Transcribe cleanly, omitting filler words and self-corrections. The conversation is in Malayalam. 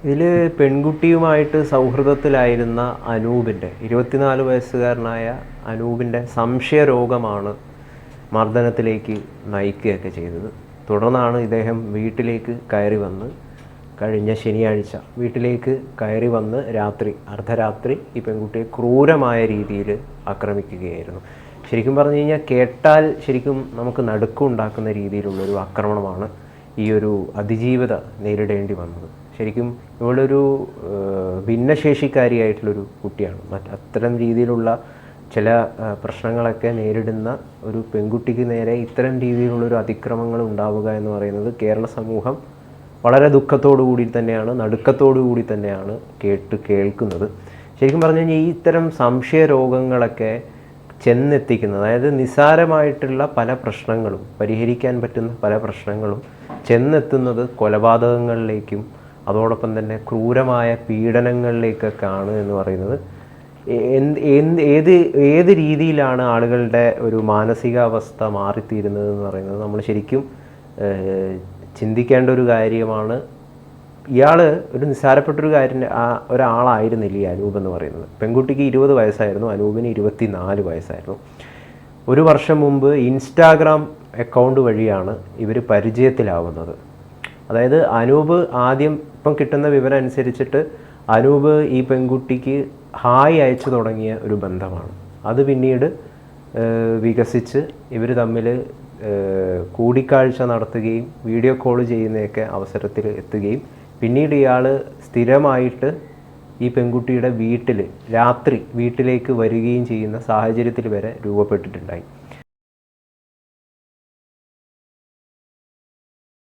ഇതിൽ പെൺകുട്ടിയുമായിട്ട് സൗഹൃദത്തിലായിരുന്ന അനൂപിൻ്റെ 24 വയസ്സുകാരനായ അനൂപിൻ്റെ സംശയരോഗമാണ് മർദ്ദനത്തിലേക്ക് നയിക്കുകയൊക്കെ ചെയ്തത്. തുടർന്നാണ് ഇദ്ദേഹം വീട്ടിലേക്ക് കയറി വന്ന് കഴിഞ്ഞ ശനിയാഴ്ച വീട്ടിലേക്ക് കയറി വന്ന് അർദ്ധരാത്രി ഈ പെൺകുട്ടിയെ ക്രൂരമായ രീതിയിൽ ആക്രമിക്കുകയായിരുന്നു. ശരിക്കും പറഞ്ഞു കഴിഞ്ഞാൽ കേട്ടാൽ ശരിക്കും നമുക്ക് നടുക്കമുണ്ടാക്കുന്ന രീതിയിലുള്ളൊരു ആക്രമണമാണ് ഈ ഒരു അതിജീവിത നേരിടേണ്ടി വന്നത്. ശരിക്കും ഇവളൊരു ഭിന്നശേഷിക്കാരിയായിട്ടുള്ളൊരു കുട്ടിയാണ്. അത്തരം രീതിയിലുള്ള ചില പ്രശ്നങ്ങളൊക്കെ നേരിടുന്ന ഒരു പെൺകുട്ടിക്ക് നേരെ ഇത്തരം രീതിയിലുള്ളൊരു അതിക്രമങ്ങൾ ഉണ്ടാവുക എന്ന് പറയുന്നത് കേരള സമൂഹം വളരെ ദുഃഖത്തോടു കൂടി തന്നെയാണ്, നടുക്കത്തോടു കൂടി തന്നെയാണ് കേൾക്കുന്നത്. ശരിക്കും പറഞ്ഞു കഴിഞ്ഞാൽ ഈ ഇത്തരം സംശയ രോഗങ്ങളൊക്കെ ചെന്നെത്തിക്കുന്നത്, അതായത് നിസ്സാരമായിട്ടുള്ള പല പ്രശ്നങ്ങളും, പരിഹരിക്കാൻ പറ്റുന്ന പല പ്രശ്നങ്ങളും ചെന്നെത്തുന്നത് കൊലപാതകങ്ങളിലേക്കും അതോടൊപ്പം തന്നെ ക്രൂരമായ പീഡനങ്ങളിലേക്കൊക്കെയാണ് എന്ന് പറയുന്നത് ഏത് രീതിയിലാണ് ആളുകളുടെ ഒരു മാനസികാവസ്ഥ മാറിത്തീരുന്നത് എന്ന് പറയുന്നത് നമ്മൾ ശരിക്കും ചിന്തിക്കേണ്ട ഒരു കാര്യമാണ്. ഇയാൾ ഒരു നിസ്സാരപ്പെട്ടൊരു ഒരാളായിരുന്നില്ല ഈ അനൂപ് എന്ന് പറയുന്നത്. പെൺകുട്ടിക്ക് 20 വയസ്സായിരുന്നു, അനൂപിന് 24 വയസ്സായിരുന്നു. ഒരു വർഷം മുമ്പ് ഇൻസ്റ്റാഗ്രാം അക്കൗണ്ട് വഴിയാണ് ഇവർ പരിചയത്തിലാവുന്നത്. അതായത് അനൂപ് ആദ്യം ഇപ്പം കിട്ടുന്ന വിവരം അനുസരിച്ചിട്ട് അനൂപ് ഈ പെൺകുട്ടിക്ക് ഹായ് അയച്ചു തുടങ്ങിയ ഒരു ബന്ധമാണ്. അത് പിന്നീട് വികസിച്ച് ഇവർ തമ്മിൽ കൂടിക്കാഴ്ച നടത്തുകയും വീഡിയോ കോൾ ചെയ്യുന്നതൊക്കെ അവസരത്തിൽ എത്തുകയും പിന്നീട് ഇയാൾ സ്ഥിരമായിട്ട് ഈ പെൺകുട്ടിയുടെ വീട്ടിലേക്ക് വരികയും ചെയ്യുന്ന സാഹചര്യത്തിൽ വരെ രൂപപ്പെട്ടിട്ടുണ്ടായി.